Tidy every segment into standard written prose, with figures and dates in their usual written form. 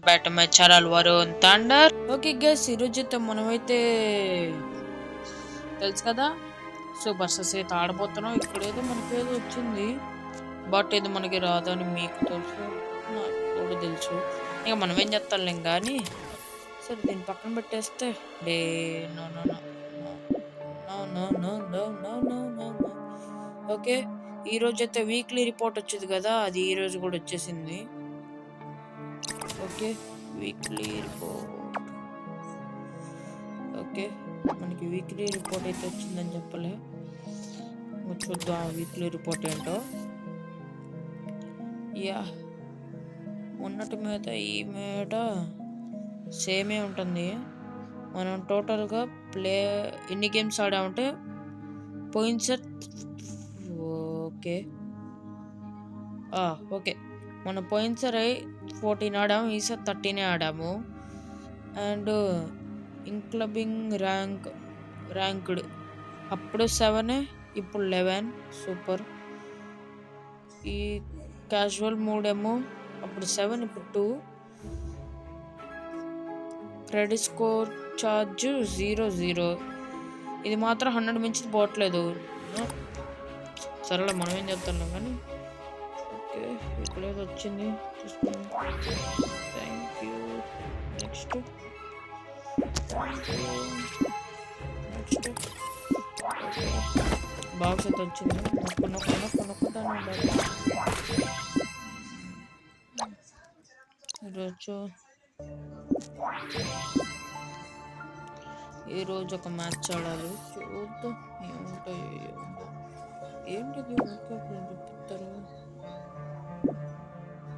Back to my channel Varun thunder. Okay guys, ఈరోజు అయితే మనమైతే తెలుసు కదా సూపర్ స్టార్స్ అయితే ఆడబోతున్నాం. ఇక్కడేదో మనకేదో వచ్చింది, బట్ ఇది మనకి రాదని మీకు తెలుసు, నాకు కూడా తెలుసు. ఇక మనం ఏం చేస్తాం కానీ సరే దీన్ని పక్కన పెట్టేస్తే day no no no no no no no no no no no. Okay, ఈరోజు అయితే వీక్లీ రిపోర్ట్ వచ్చేది కదా, అది ఈరోజు కూడా వచ్చేసింది. Okay, weekly report. ఓకే, మనకి వీక్లీ రిపోర్ట్ అయితే వచ్చిందని చెప్పలే, చూద్దాం వీక్లీ రిపోర్ట్ ఏంటో. యా, మొన్నటి మీద ఈ మీద సేమే ఉంటుంది. మనం టోటల్గా ఎన్ని గేమ్స్ ఆడామంటే పోయిన సార్ ఓకే ఓకే మనం పోయినసారి 14 ఆడాము, ఈసారి 13 ఆడాము. అండ్ ఇన్క్లబింగ్ ర్యాంక్డ్ అప్పుడు 7, ఇప్పుడు 11. సూపర్. ఈ క్యాజువల్ మూడేమో అప్పుడు 7, ఇప్పుడు 2. Credit score charge 0. ఇది మాత్రం 100 మించి పోవట్లేదు. సరేలే, మనం ఏం చెప్తున్నాం కానీ. ఓకే, ఇక్కడ ఏదో వచ్చింది చూసుకోండి. Thank you. నెక్స్ట్ బాక్స్ అయితే వచ్చింది. ఈరోజు ఒక మ్యాచ్ ఆడాలి, చూద్దాం ఏముంటాయో. ఏంటిది చూపిస్తారు.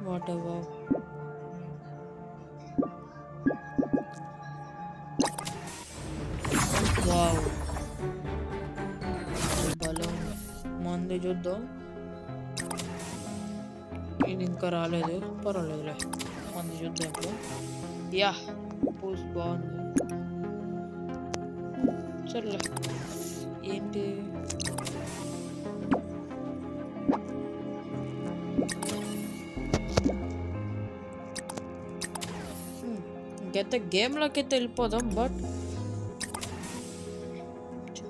What ever. వావ్, బలం మంది చూద్దాం. ఇది ఇంకా రాలేదు, పర్వాలేదులే, మంది చూద్దాం ఇప్పుడు. యా, పూస్ బాగుంది. సర్లే, ఏంటి ఇంకైతే గేమ్లోకి అయితే వెళ్ళిపోదాం. బట్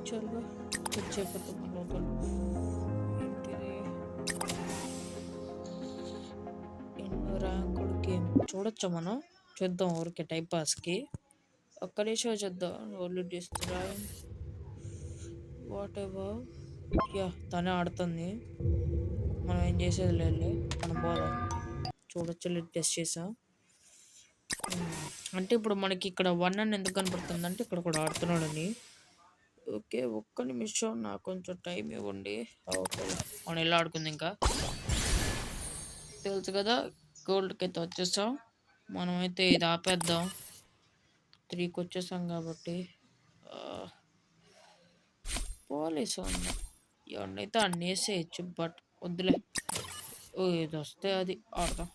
చల్గా వచ్చేపోతాం లోపల. ఏంటిది ఎన్నో ర్యాంకుడు గేమ్ చూడొచ్చా మనం? చూద్దాం ఊరికే టైంపాస్కి. ఒక్క నిమిషం చూద్దాం. Only destroy what ever. Yeah, తనే ఆడుతుంది, మనం ఏం చేసేది లేదు. మనం పోదాం, చూడొచ్చు. టెస్ట్ చేసాం అంటే ఇప్పుడు మనకి ఇక్కడ 1 అని ఎందుకు కనపడుతుంది అంటే ఇక్కడ కూడా ఆడుతున్నాడని. ఓకే, ఒక్క నిమిషం నాకు కొంచెం టైం ఇవ్వండి. ఓకే, మనం ఎలా ఆడుకుంది ఇంకా తెలుసు కదా. గోల్డ్కి అయితే వచ్చేసాం. మనమైతే ఇది ఆపేద్దాం, 3కి వచ్చేసాం కాబట్టి. పోలీసు ఎవరినైతే అన్నీ వేసేయచ్చు, బట్ వద్దులే. ఇది వస్తే అది ఆడదాం.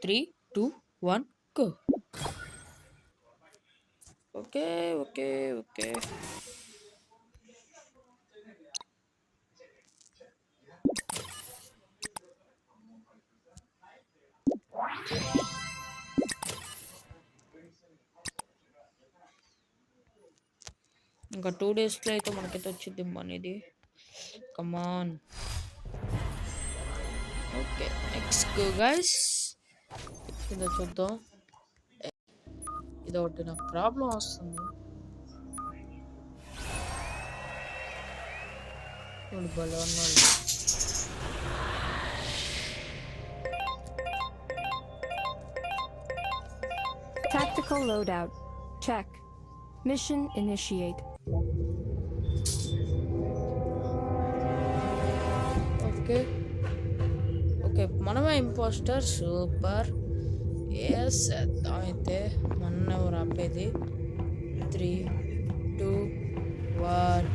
3, 2, 1 గో. ఓకే ఓకే ఓకే, ఇంకా 2 డేస్లో అయితే మనకైతే వచ్చింది అనేది. Come on. Okay, next go guys. ఇదో చూద్దాం. ఇదొకటి నాకు ప్రాబ్లం వస్తుంది. బలం ఉన్నాడు. Tactical loadout. Check. Mission initiate. Okay okay, మనమే ఇంపోస్టర్. సూపర్. ఎస్, అయితే మొన్న రాపేది. 3, 2, 1.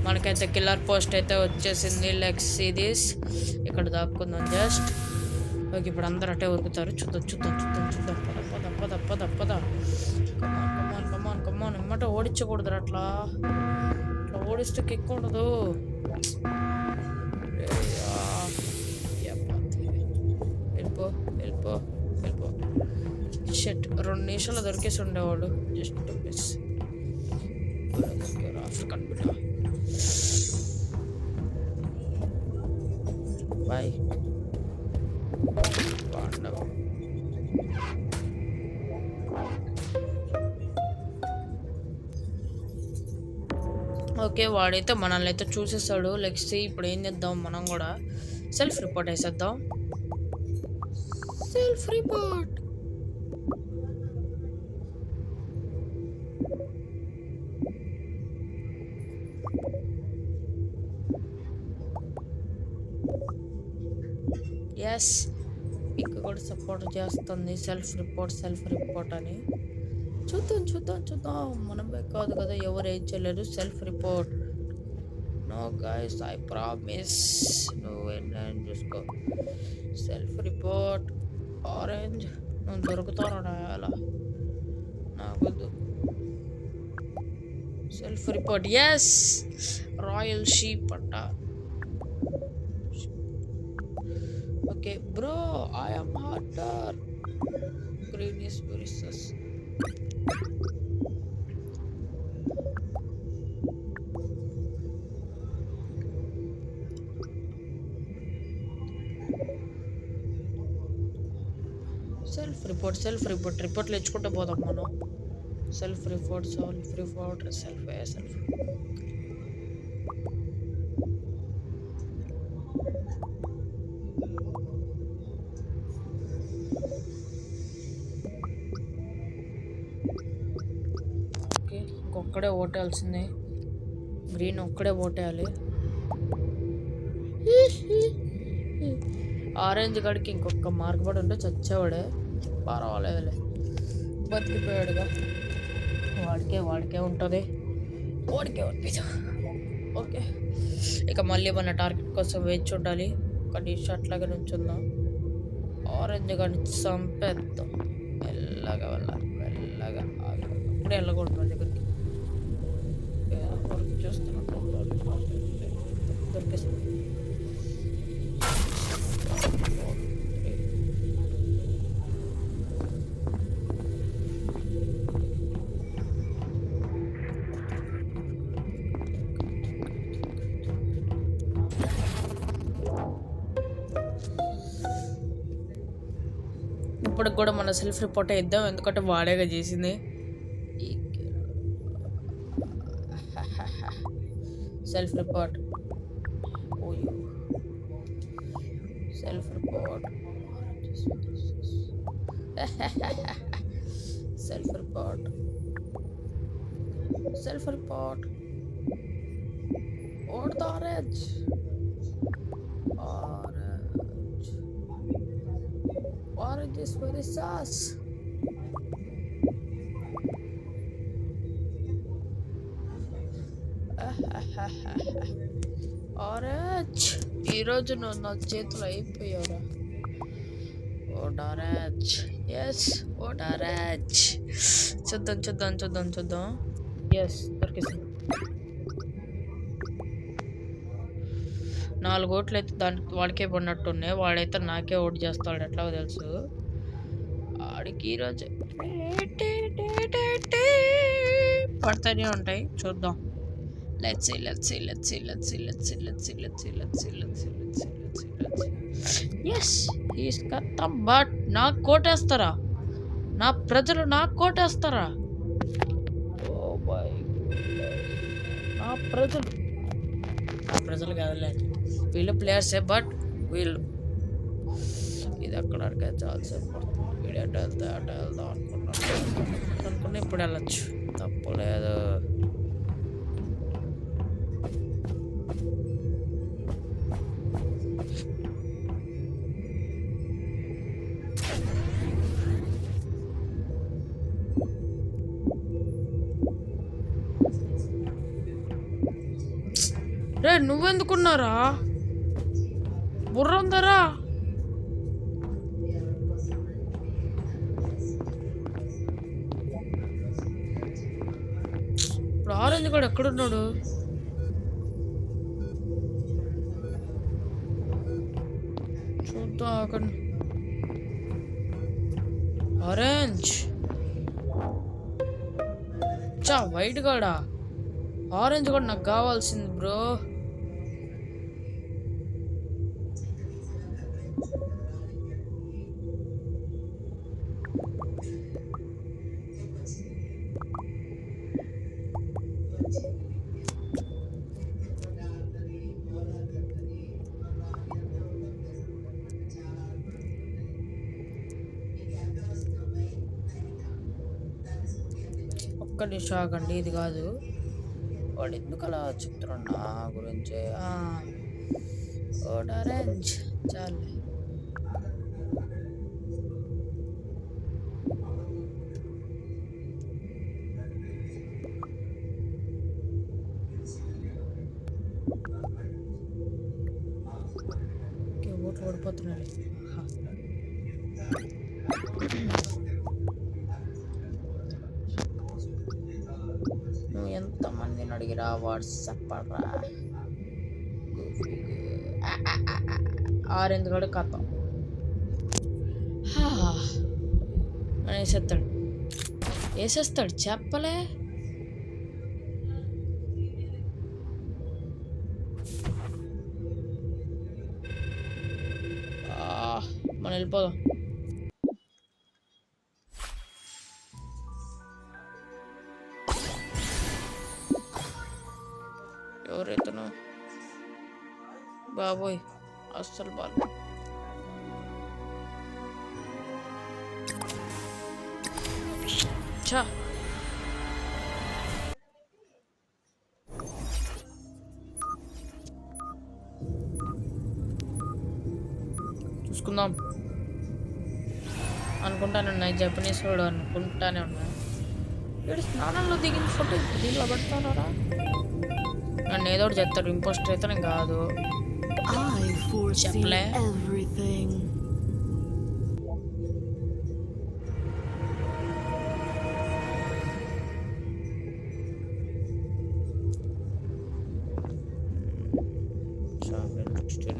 మనకైతే కిల్లర్ పోస్ట్ అయితే వచ్చేసింది. Let's see this. ఇక్కడ దాక్కుందాం జస్ట్. ఓకే, ఇప్పుడు అందరు అటే ఉరుకుతారు. చూద్దాం. పద. కమాన్. ఎమ్మట ఓడించకూడదు, అట్లా ఓడిస్తే కిక్ ఉండదు. వెళ్ళిపో షెట్ 2 నిమిషాలు దొరికేసి ఉండేవాడు. Just miss. ఆఫ్రికన్ బిడ్డ బాయ్. పండగ ఓకే, వాడైతే మనల్ని అయితే చూసేస్తాడు. లెక్స్ ఇప్పుడు ఏం చేద్దాం, మనం కూడా సెల్ఫ్ రిపోర్ట్ వేసేద్దాం. Self report. ఎస్, పిక్ కూడా సపోర్ట్ చేస్తుంది సెల్ఫ్ రిపోర్ట్ అని. చూద్దాం మనమే కాదు కదా, ఎవరు ఏం చేయలేరు. Self report. No guys, I promise. నువ్వు ఏం చూసుకో. Self report. ఆరెంజ్ నువ్వు దొరుకుతాను అలా నాకు. Self report. Yes, royal sheep అంట. Okay bro, I am hunter. Green is very sus. Self report రిపోర్ట్లు ఇచ్చుకుంటూ పోదాం మనం. Self report. సెల్ఫ్. ఓకే, ఇంకొక్కడే ఓటేయాల్సిందే. గ్రీన్ ఒక్కడే ఓటేయాలి. ఆరెంజ్ గడికి ఇంకొక మార్క్ పడి ఉంటే చచ్చేవాడే. పర్వాలేదులే, బతికిపోయాడుగా. వాడికే ఉంటుంది. ఓకే, ఇక మళ్ళీ మన టార్గెట్ కోసం వేచి ఉండాలి. ఒక డిష్ అట్లాగే నుంచుందాం. ఆరెంజ్ కానీ చంపేద్దాం. మెల్లగా వెళ్ళాలి. అప్పుడే వెళ్ళకూడదు మన దగ్గరికి. ఏదో వర్క్ చేస్తున్నట్టు దొరికేసి. ఇప్పటికి కూడా మన సెల్ఫ్ రిపోర్ట్ ఇద్దాం, ఎందుకంటే వాడేగా చేసింది. Self report. Self report. What the orange? Orange is very sus. Orange, ఈరోజు నువ్వు నా చేతిలో అయిపోయావురా. ఆరెంజ్. Yes, orange. చూద్దాం. ఎస్, దొరికేసింది. 4 ఓట్లు అయితే వాడికే పడినట్టున్నాయి. వాడైతే నాకే ఓటు చేస్తాడు, ఎట్లా తెలుసు. వాడికి ఈరోజు పడతానే ఉంటాయి. చూద్దాం. Let's see. Yes, he's got them, but నాకు కోటేస్తారా? నా ప్రజలు నాకు కోటేస్తారా? Oh my goodness. నా ప్రజలు కాదులే, వీళ్ళు ప్లేయర్సే. బట్ వీళ్ళు ఇది అక్కడ అడిగే చాలాసేపు పడుతుంది. వీడు అటు వెళ్దాం అనుకున్నా. ఇప్పుడు వెళ్ళచ్చు, తప్పులేదు. రే, నువ్వెందుకున్నారా? బుర్ర ఉందరా? ఇప్పుడు ఆరెంజ్ కూడా ఎక్కడున్నాడు? చూద్దాం. అక్కడ ఆరెంజ్. చా వైట్ కూడా. ఆరెంజ్ కూడా నాకు కావాల్సింది బ్రో. ఒక్క నిమిషం ఆగండి, ఇది కాదు. వాడు ఎందుకు అలా చెప్తున్నాడు నా గురించి? ఆరెంజ్ చాలు. ఓట్లు ఓడిపోతున్నాడు. నువ్వు ఎంతమందిని అడిగిరా వాట్సాప్ రా. ఆరెంజ్ కూడా కథ వేసేస్తాడు. వేసేస్తాడు చెప్పలే. మనం వెళ్ళిపోదాం. ఎవరైతేనో బాబోయ్ అస్సలు బాగా. చా చూసుకుందాం అనుకుంటానున్నా. జపనీస్ వాడు అనుకుంటానే ఉన్నా. వీడు స్నానంలో దిగిన ఫోటో దీనిలో పెడతానరా. నన్ను ఏదో ఒకటి చెప్తాడు. ఇంపోస్టర్ అయితే నేను కాదు చెప్పలే.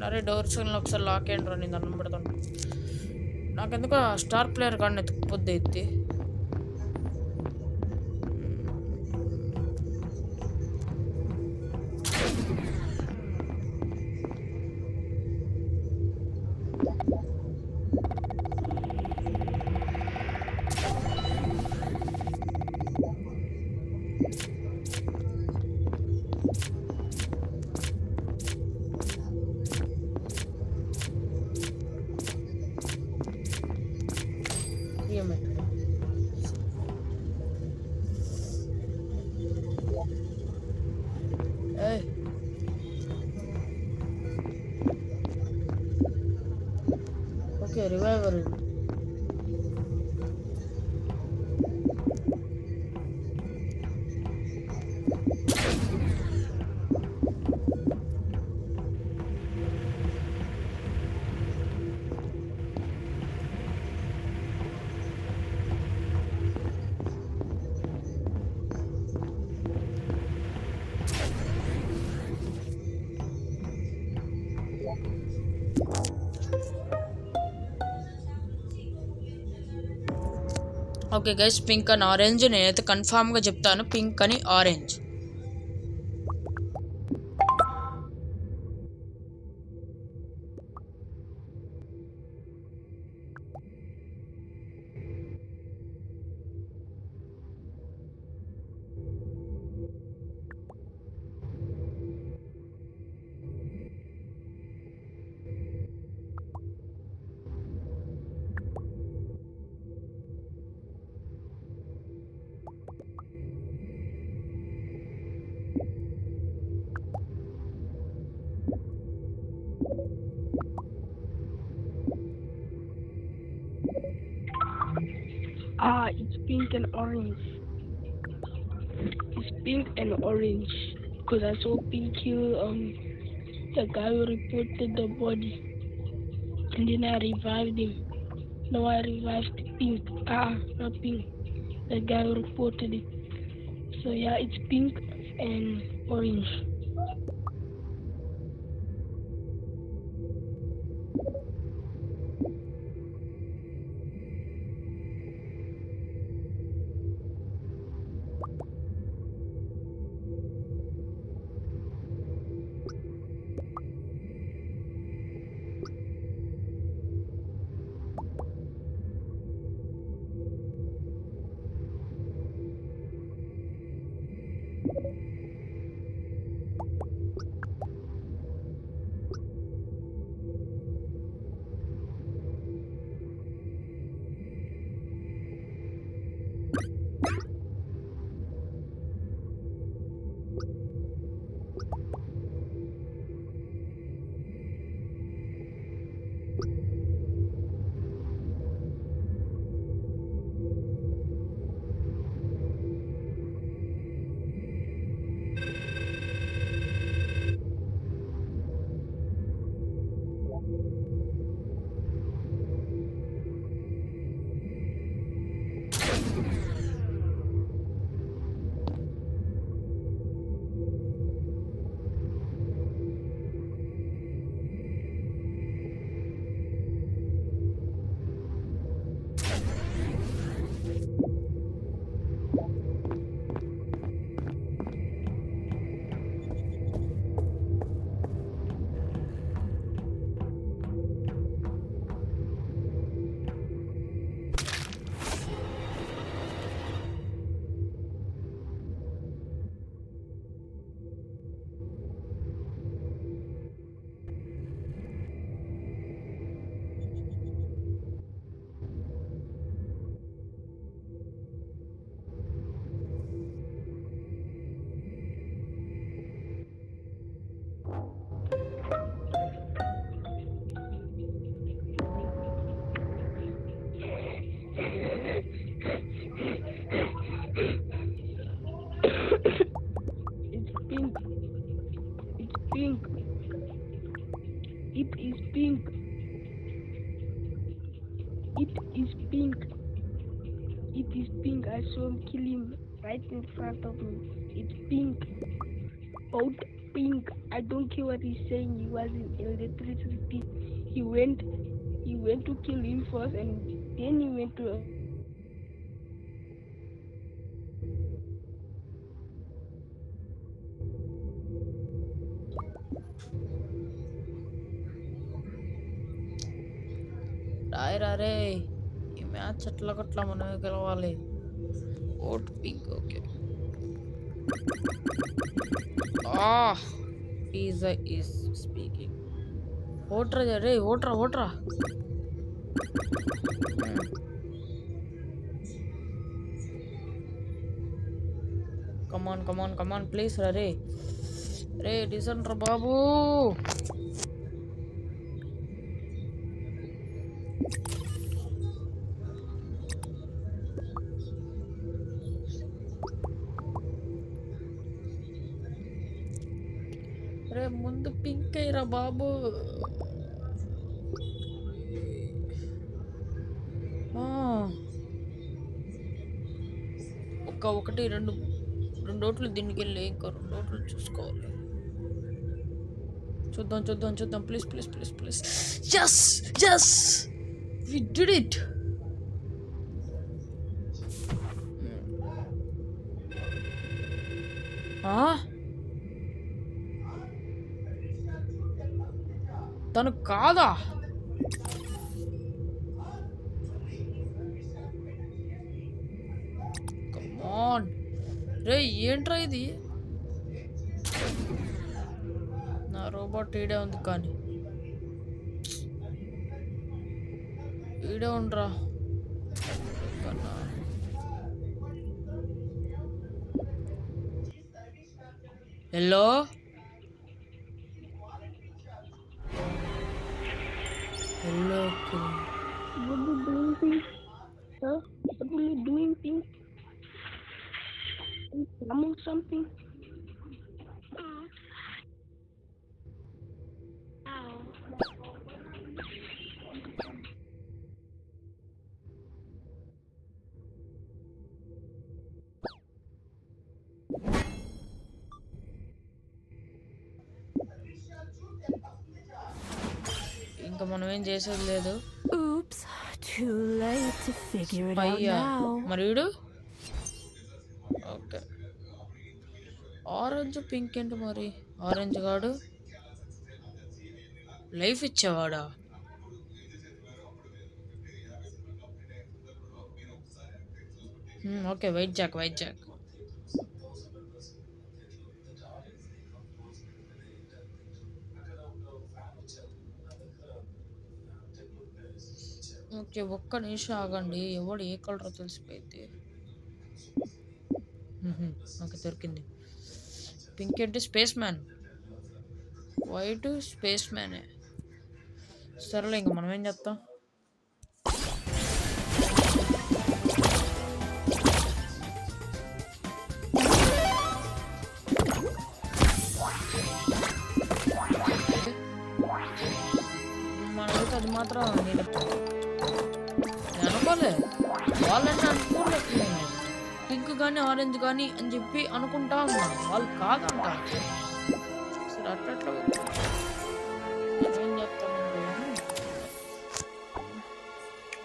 అరే డోర్స్ ఒకసారి లాక్ అయ్యండి రా, నేను దండం పెడతాను. నాకెందుకు స్టార్ ప్లేయర్ కానీ ఎత్తుకుపోద్ది ఎత్తి. Okay reviver. Okay guys, pink and orange. నేనైతే కన్ఫామ్గా చెప్తాను పింక్ అని orange. It's pink and orange. It's pink and orange. Because I saw pink kill the guy who reported the body. And then I revived him. Now I revived pink. Not pink. The guy who reported it. So yeah, it's pink and orange. It's pink. It's pink. It is pink. It is pink. It is pink. I saw him kill him right in front of me. It's pink. Both pink. I don't care what he's saying. He was in electricity. He went to kill him first and then he went to రాయరా రే, ఈ match ఎట్లా గట్లా మనమే గెలవాలి. Vote pink. Okay. Pizza is speaking. ఓట్రా రే, ఓట్రా. కమాన్ ప్లీజ్ రా రే. డిసెంట్ రా బాబు. రే ముందు పింక్ అయ్యరా బాబు. ఒకటి రెండు ఓట్లు దీనికి వెళ్ళి ఇంకా 2 ఓట్లు చూసుకోవాలి. చూద్దాం please. yes we did it. తను కాదా? కమాన్ రే, ఏంట్రా ఇది? నా రోబోట్ ఈడే ఉంది, కానీ ఈడే ఉండరా. Hello, what are you doing, Pink? Huh? What are you doing, Pink? Summon something? ఇంకా మనం ఏం చేసేది లేదు. Oops, too late to figure it out అయ్యా now. మరీడు. ఓకే, ఆరెంజ్ పింక్ ఏంటి మరి? ఆరెంజ్ గాడు లైఫ్ ఇచ్చేవాడా? Okay, white jack. ఓకే, ఒక్క నిమిషం ఆగండి. ఎవడు ఏ కలర్ తెలిసిపోయింది. నాకు దొరికింది. పింక్ అంటే స్పేస్ మ్యాన్, వైట్ స్పేస్ మ్యానే. సరేలే, ఇంక మనం ఏం చేస్తాం. మనకైతే అది మాత్రం నేను అనుకోలే, వాళ్ళని అనుకోలేదు. నేను పింక్ కానీ ఆరెంజ్ కానీ అని చెప్పి అనుకుంటా ఉన్నా, వాళ్ళు కాదంట. సరే అట్లా ఏం చెప్తానంటే,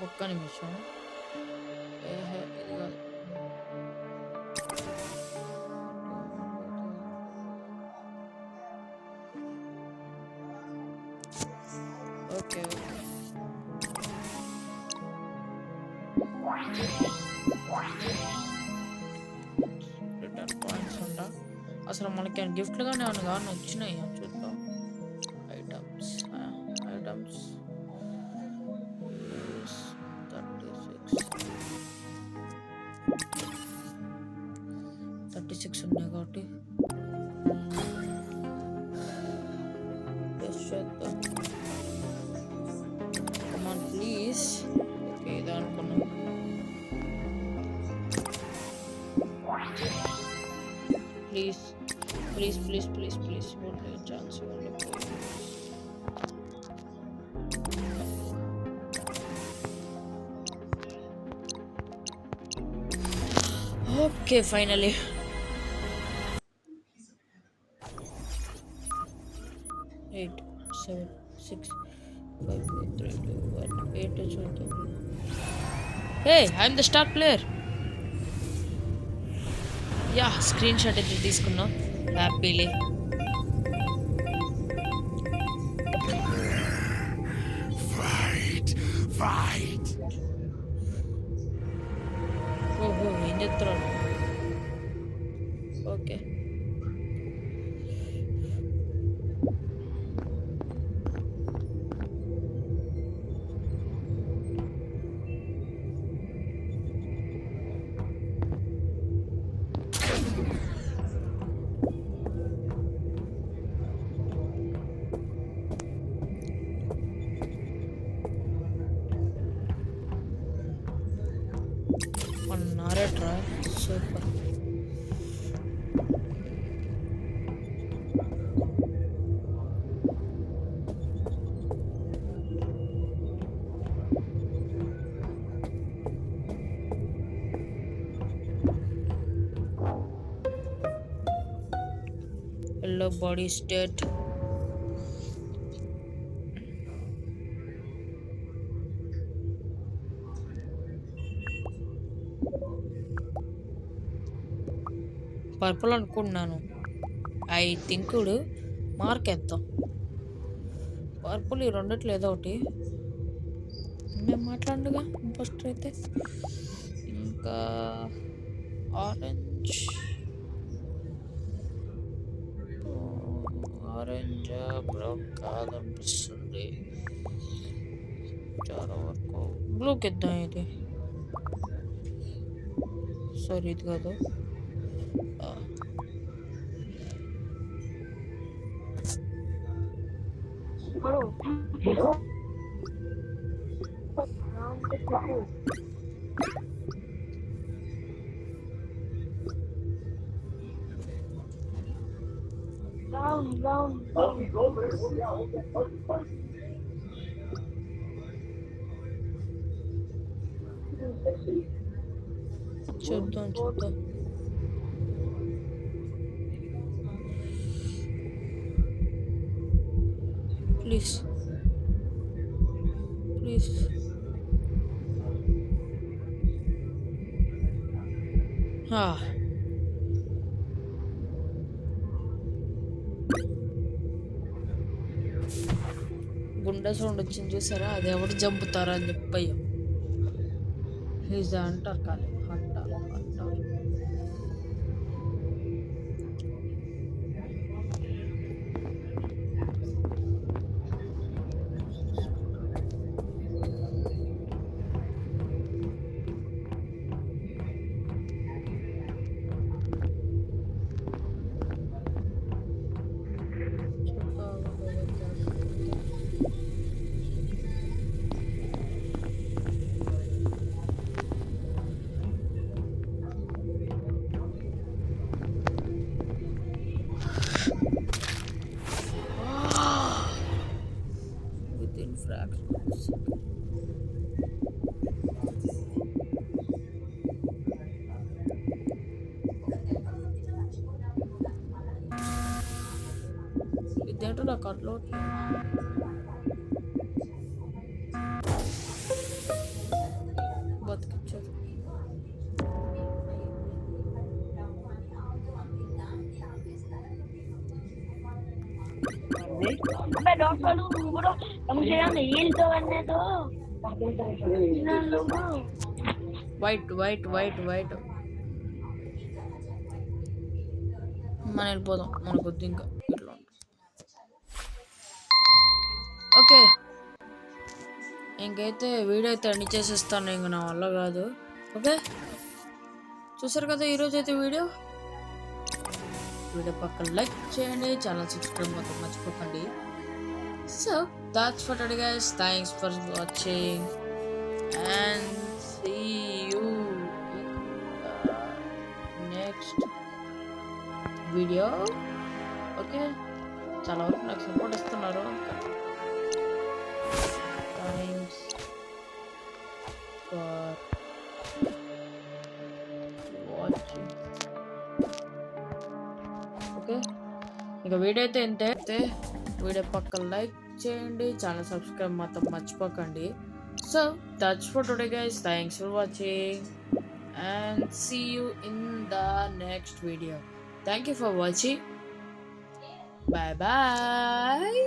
ఒక్క నిమిషం. ఇది కాదు. ఓకే రిటర్న్ పాయింట్స్ అంట. అసలు మనకి గిఫ్ట్లు కానీ ఏమైనా కానీ వచ్చినాయి చూద్దాం. ఐటమ్స్ 36 ఉన్నాయి కాబట్టి చేద్దాం. Come on please. ఓకే, ఇది అనుకున్నాం. Please please please please please ఇవ్వండి, ఛాన్స్ ఇవ్వండి. Okay, finally. ఎయిట్ 7 6 5 4 3 2 1 8 చూద్దాం. Hey, I'm the star player. Yeah, screenshot అయితే తీసుకున్నాం హ్యాపీలీ. ఓహో, ఏం చెప్తున్నాడు. ఓకే, నారేట్రా super. Yellow body state. Purple అనుకుంటున్నాను. ఐ థింక్ మార్క్ వేద్దాం. పర్పుల్ ఈ రెండిట్లో ఏదో ఒకటి. నేను మాట్లాడుగా ఫస్ట్ అయితే. ఇంకా ఆరెంజ్ బ్రౌన్ కాదనిపిస్తుంది చాలా వరకు. బ్లూకి ఇద్దాం. ఇది సారీ, ఇది కాదు. చూద్దాం. ప్లీజ్ గుండె సౌండ్ వచ్చింది చూసారా, అది ఎవరు చంపుతారా అని చెప్పయ్యా. అంటారు కానీ అంటారు. వద్దులే కట్లు బతికిచ్చారు. Beh, dopo numero, stiamo girando il tornado. White white white white మనం వెళ్ళిపోదాం, మనకు వద్దు ఇంకా ఇట్లా. ఓకే, ఇంకైతే వీడియో అయితే అన్ని చేసేస్తాను, ఇంక నా వల్ల కాదు. ఓకే, చూసారు కదా ఈరోజు అయితే వీడియో పక్కన లైక్ చేయండి, ఛానల్ సబ్స్క్రైబ్ మాత్రం మర్చిపోకండి. So that's for today guys, thanks for watching and see you in the next video. Okay, చాలా వరకు నాకు సపోర్ట్ ఇస్తున్నారు. Thanks for watching. ఓకే, ఇక వీడియో అయితే ఇంతే. వీడియో పక్కన లైక్ చేయండి, ఛానల్ సబ్స్క్రైబ్ మాత్రం మర్చిపోకండి. So that's for today guys, thanks for watching and see you in the next video. Thank you for watching. Bye bye.